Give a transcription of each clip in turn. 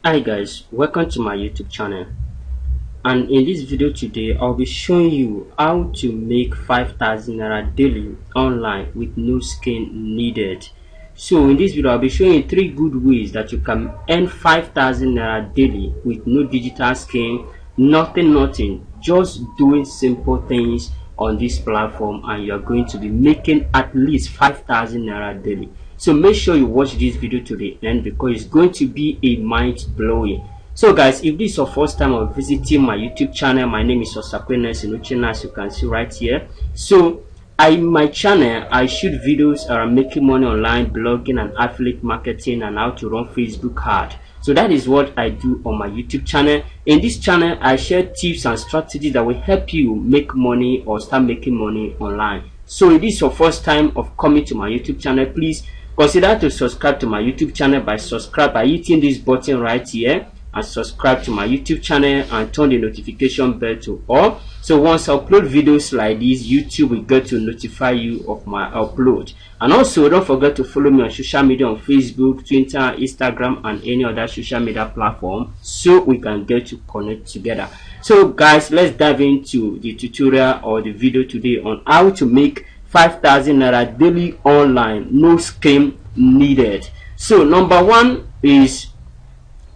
Hi guys, welcome to my YouTube channel, and in this video today I'll be showing you how to make 5,000 naira daily online with no skin needed. So in this video I'll be showing you 3 good ways that you can earn 5,000 naira daily with no digital skin, nothing, just doing simple things on this platform, and you're going to be making at least 5,000 naira daily. So make sure you watch this video to the end because it's going to be a mind-blowing. So guys, if this is your first time of visiting my YouTube channel, my name is Qservers, as you can see right here. So my channel, I shoot videos around making money online, blogging and affiliate marketing, and how to run Facebook ad. So that is what I do on my YouTube channel. In this channel, I share tips and strategies that will help you make money or start making money online. So if this is your first time of coming to my YouTube channel, please consider to subscribe to my YouTube channel by hitting this button right here, and subscribe to my YouTube channel and turn the notification bell to all. So once I upload videos like this, YouTube will get to notify you of my upload. And also don't forget to follow me on social media on Facebook, Twitter, Instagram and any other social media platform so we can get to connect together. So guys, let's dive into the tutorial or the video today on how to make 5,000 naira daily online, no scheme needed. So number one is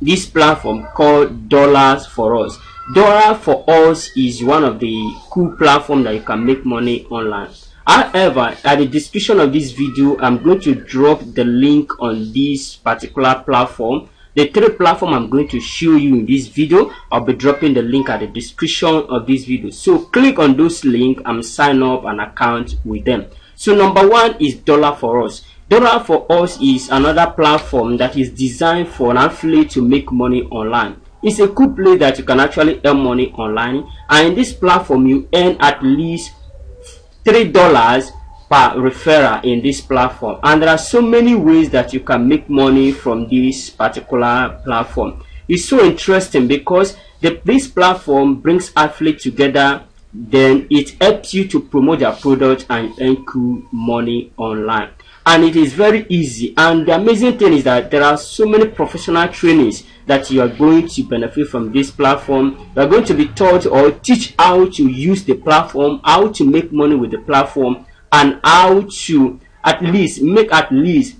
this platform called Dollars for Us. Dollar for Us is one of the cool platforms that you can make money online. However, at the description of this video, I'm going to drop the link on this particular platform. The 3 platforms I'm going to show you in this video, I'll be dropping the link at the description of this video. So click on those links and sign up an account with them. So number 1 is Dollar for Us. Dollar for Us is another platform that is designed for an affiliate to make money online. It's a cool place that you can actually earn money online, and in this platform you earn at least $3 per referral in this platform, and there are so many ways that you can make money from this particular platform. It's so interesting because this platform brings affiliates together, then it helps you to promote your product and earn cool money online. And it is very easy, and the amazing thing is that there are so many professional trainings that you are going to benefit from this platform. You are going to be taught or teach how to use the platform, how to make money with the platform, and how to make at least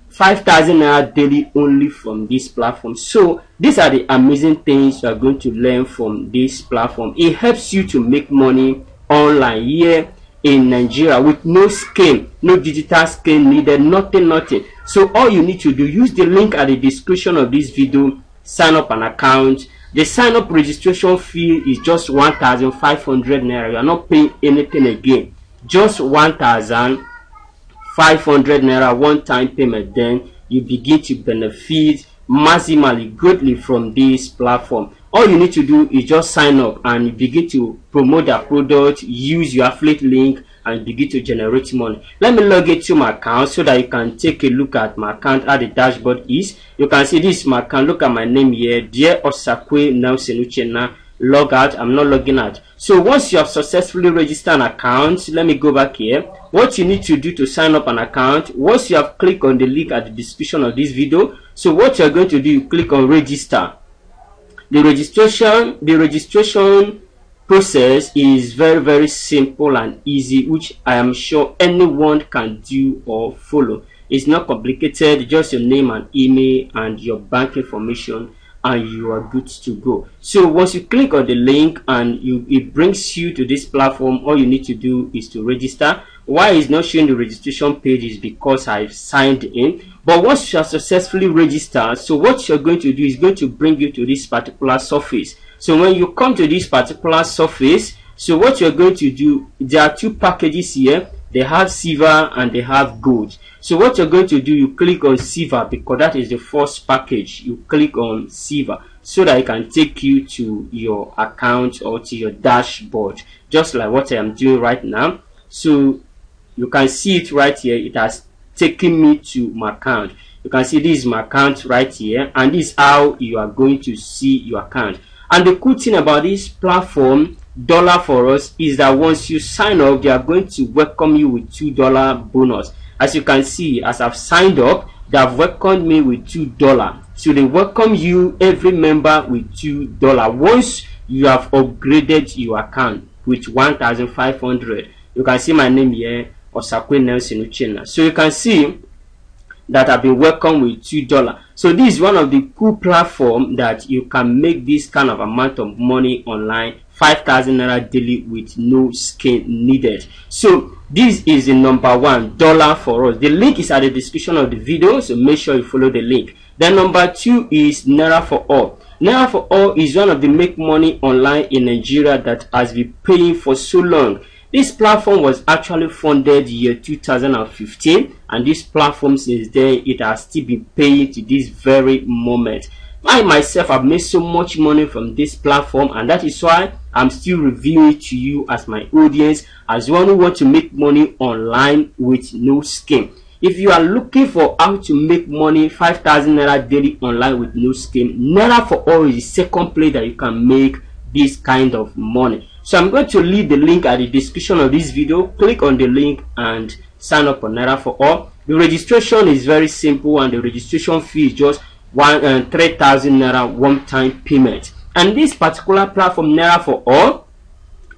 5,000 naira daily only from this platform. So these are the amazing things you are going to learn from this platform. It helps you to make money online here in Nigeria with no scheme, no digital scheme needed, nothing. So all you need to do, use the link at the description of this video, sign up an account. The sign up registration fee is just 1,500 naira. You are not paying anything again, just 1,500 naira one-time payment. Then you begin to benefit maximally greatly from this platform. All you need to do is just sign up and you begin to promote that product, use your affiliate link and begin to generate money. Let me log into my account so that you can take a look at my account, how the dashboard is. You can see this is my account. Look at my name here, Dear Osakwe Nelson Uchenna. Log out. I'm not logging out. So once you have successfully registered an account, let me go back here. What you need to do to sign up an account, once you have clicked on the link at the description of this video, so what you're going to do, you click on register. The registration process is very simple and easy, which I am sure anyone can do or follow. It's not complicated, just your name and email and your bank information, and you are good to go. So once you click on the link and it brings you to this platform, all you need to do is to register. Why is not showing the registration page is because I've signed in. But once you are successfully registered, so what you're going to do is going to bring you to this particular surface. So when you come to this particular surface, so what you're going to do, there are 2 packages here. They have silver and they have gold. So what you're going to do, you click on silver because that is the first package. You click on silver so that it can take you to your account or to your dashboard, just like what I am doing right now. So you can see it right here. It has taken me to my account. You can see this is my account right here, and this is how you are going to see your account. And the cool thing about this platform, Dollar for Us, is that once you sign up, they are going to welcome you with $2 bonus. As you can see, as I've signed up, They have welcomed me with $2. So they welcome you, every member, with $2. Once you have upgraded your account with 1,500, you can see my name here, Osakwe Nelson Uchenna. So you can see that have been welcomed with $2. So this is one of the cool platform that you can make this kind of amount of money online, 5,000 naira daily with no skin needed. So this is the number $1 for us. The link is at the description of the video, so make sure you follow the link. Then number 2 is Naira for All. Naira for All is one of the make money online in Nigeria that has been paying for so long. This platform was actually funded year 2015, and this platform since then it has still been paying to this very moment. I myself have made so much money from this platform, and that is why I'm still reviewing it to you as my audience, as one who want to make money online with no scheme. If you are looking for how to make money 5,000 naira daily online with no scheme, Naira for All is the second place that you can make this kind of money. So I'm going to leave the link at the description of this video. Click on the link and sign up on Naira for All. The registration is very simple, and the registration fee is just 3,000 naira one-time payment. And this particular platform, Naira for All,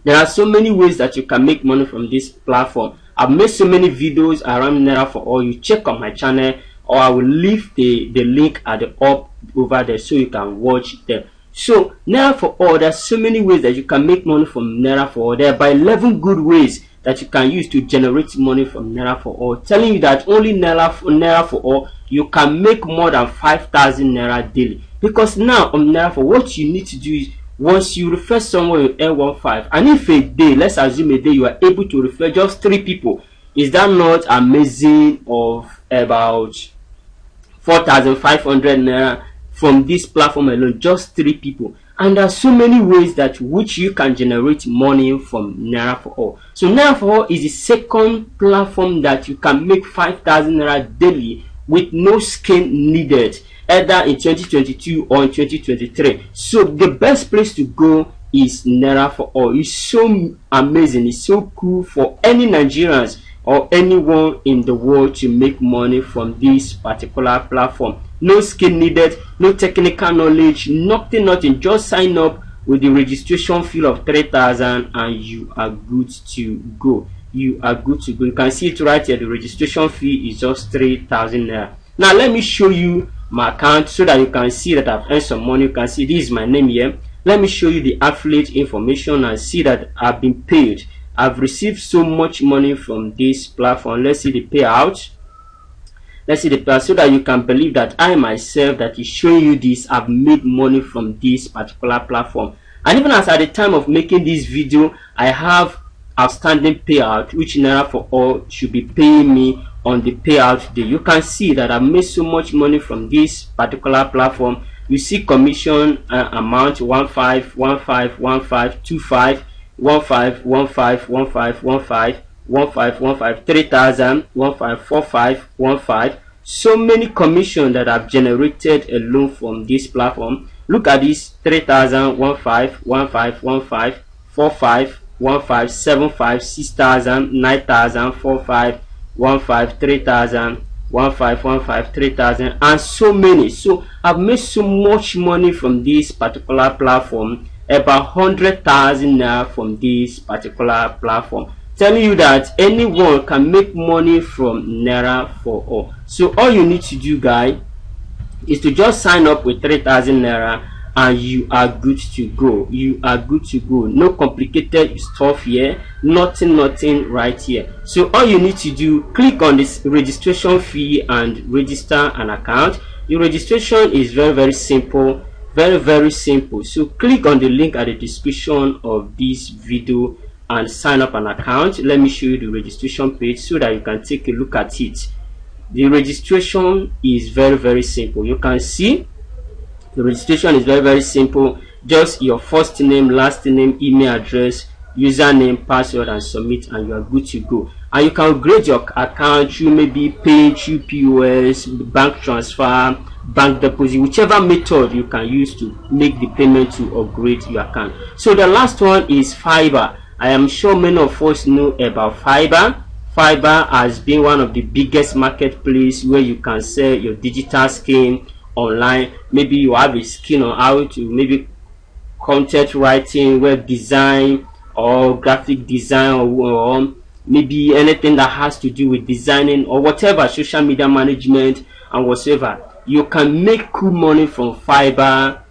there are so many ways that you can make money from this platform. I've made so many videos around Naira for All. You check on my channel, or I will leave the link at the up over there so you can watch them. So Naira for All, there's so many ways that you can make money from Naira for All. There are about 11 good ways that you can use to generate money from Naira for All, telling you that only Naira for All you can make more than 5,000 naira daily. Because now on Naira for All, what you need to do is, once you refer someone with L15, and if a day, let's assume a day, you are able to refer just 3 people, is that not amazing? Of about 4,500 naira from this platform alone, just 3 people. And there are so many ways that which you can generate money from Naira for All. So Naira for All is the second platform that you can make 5,000 naira daily with no skin needed, either in 2022 or in 2023. So the best place to go is Naira for All. It's so amazing, it's so cool for any Nigerians or anyone in the world to make money from this particular platform. No skill needed, no technical knowledge, nothing. Just sign up with the registration fee of 3,000 and you are good to go. You are good to go. You can see it right here. The registration fee is just 3,000 naira. Now let me show you my account so that you can see that I've earned some money. You can see this is my name here. Let me show you the affiliate information and see that I've been paid. I've received so much money from this platform. Let's see the payout. Let's see the payout so that you can believe that I myself that is showing you this, I've made money from this particular platform. And even as at the time of making this video, I have outstanding payout which Naira for All should be paying me on the payout day. You can see that I've made so much money from this particular platform. You see commission amount 15, 15, 25, 15, 3,000, 1545, 15. So many commission that I've generated alone from this platform. Look at this: 3,000, 15, 45, 15, 6,000, 9,000, 45, 3,000, 3,000, and so many. So I've made so much money from this particular platform, about 100,000 naira from this particular platform, telling you that anyone can make money from Naira for All. So all you need to do, guys, is to just sign up with 3,000 naira and you are good to go. You are good to go. No complicated stuff here, nothing right here. So all you need to do, click on this registration fee and register an account. Your registration is very simple, very simple. So click on the link at the description of this video and sign up an account. Let me show you the registration page so that you can take a look at it. The registration is very simple. You can see the registration is very simple. Just your first name, last name, email address, username, password, and submit, and you are good to go. And you can upgrade your account through maybe pay, through POS, bank transfer, bank deposit, whichever method you can use to make the payment to upgrade your account. So the last one is Fiverr. I am sure many of us know about Fiverr. Fiverr has been one of the biggest marketplace where you can sell your digital skin online. Maybe you have a skill on how to maybe content writing, web design, or graphic design, or maybe anything that has to do with designing or whatever, social media management and whatsoever. You can make cool money from Fiverr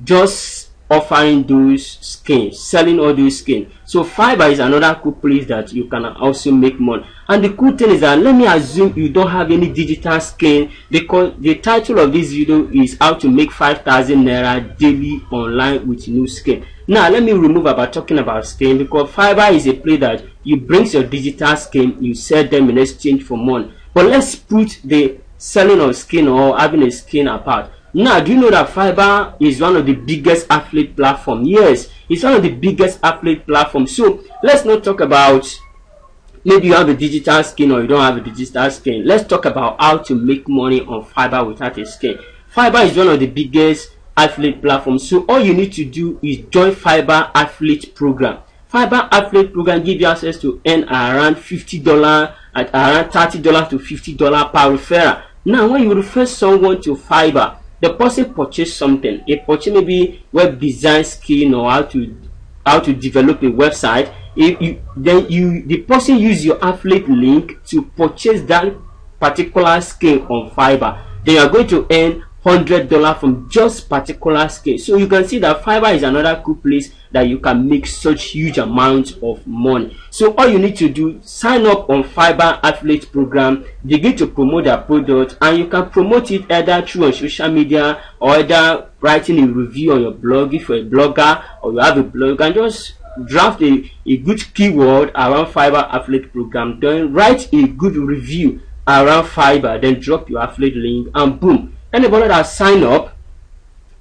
just offering those skins, selling all those skins. So Fiverr is another cool place that you can also make money. And the cool thing is that, let me assume you don't have any digital skin, because the title of this video is how to make 5,000 naira daily online with new skin. Now let me remove about talking about skin, because Fiverr is a place that you bring your digital skin, you sell them in exchange for money. But let's put the selling of skin or having a skin apart. Now, do you know that Fiverr is one of the biggest affiliate platform? Yes, it's one of the biggest affiliate platforms. So let's not talk about maybe you have a digital skin or you don't have a digital skin. Let's talk about how to make money on Fiverr without a skin. Fiverr is one of the biggest affiliate platforms. So all you need to do is join Fiverr affiliate program. Fiverr affiliate program gives you access to earn around $50 at around $30 to $50 per referral. Now, when you refer someone to Fiverr, the person purchase something, a purchase maybe web design skill or how to develop a website. The person use your affiliate link to purchase that particular skill on Fiverr. Then you are going to earn $100 from just particular skill. So you can see that Fiverr is another cool place that you can make such huge amounts of money. So all you need to do, sign up on Fiverr affiliate program, begin to promote their product, and you can promote it either through on social media or either writing a review on your blog if you're a blogger or you have a blog, and just draft a good keyword around Fiverr affiliate program, then write a good review around Fiverr, then drop your affiliate link, and boom, anybody that sign up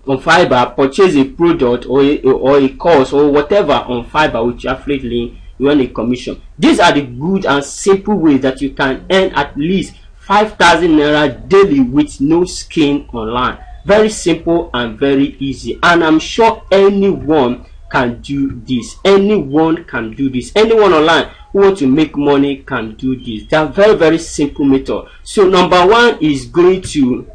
on Fiverr, purchase a product or a course or whatever on Fiverr with your affiliate link, you earn a commission. These are the good and simple ways that you can earn at least 5,000 naira daily with no skin online. Very simple and very easy, and I'm sure anyone can do this. Anyone can do this. Anyone online who wants to make money can do this. They are very simple method. So number one is going to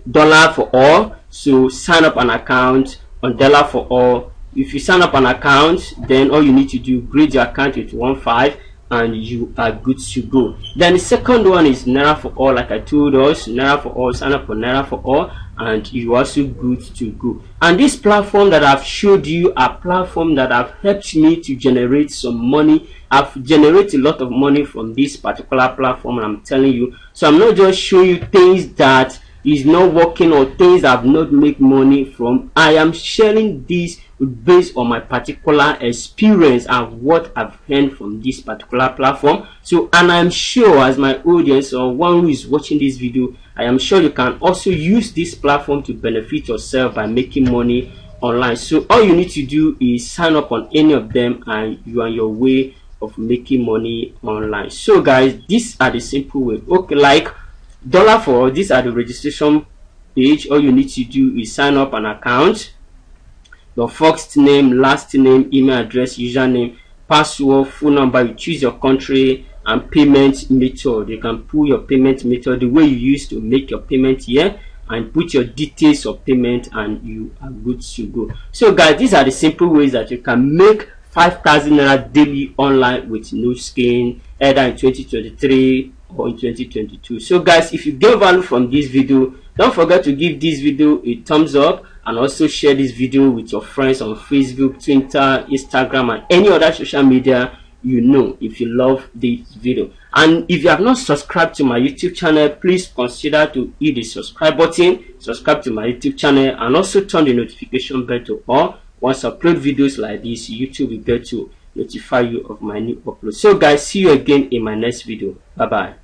dollar for all. So sign up an account on dollar for all. If you sign up an account, then all you need to do, grade your account with 1.5 and you are good to go. Then the second one is Naira for all. Like I told us, Naira for all, sign up for Naira for all and you are also good to go. And this platform that I've showed you are platform that have helped me to generate some money. I've generated a lot of money from this particular platform, and I'm telling you. So I'm not just showing you things that is not working or things I've not make money from. I am sharing this based on my particular experience and what I've learned from this particular platform. So, and I'm sure as my audience or one who is watching this video, I am sure you can also use this platform to benefit yourself by making money online. So all you need to do is sign up on any of them and you are on your way of making money online. So guys, these are the simple way. Okay, like dollar for these are the registration page. All you need to do is sign up an account, your first name, last name, email address, username, password, phone number. You choose your country and payment method. You can pull your payment method the way you used to make your payment here and put your details of payment and you are good to go. So guys, these are the simple ways that you can make 5,000 naira daily online with no skin, either in 2023 or in 2022. So guys, if you get value from this video, don't forget to give this video a thumbs up and also share this video with your friends on Facebook, Twitter, Instagram, and any other social media you know if you love this video. And if you have not subscribed to my YouTube channel, please consider to hit the subscribe button, subscribe to my YouTube channel, and also turn the notification bell to all. Once I upload videos like this, YouTube will get to notify you of my new upload. So guys, see you again in my next video. Bye bye.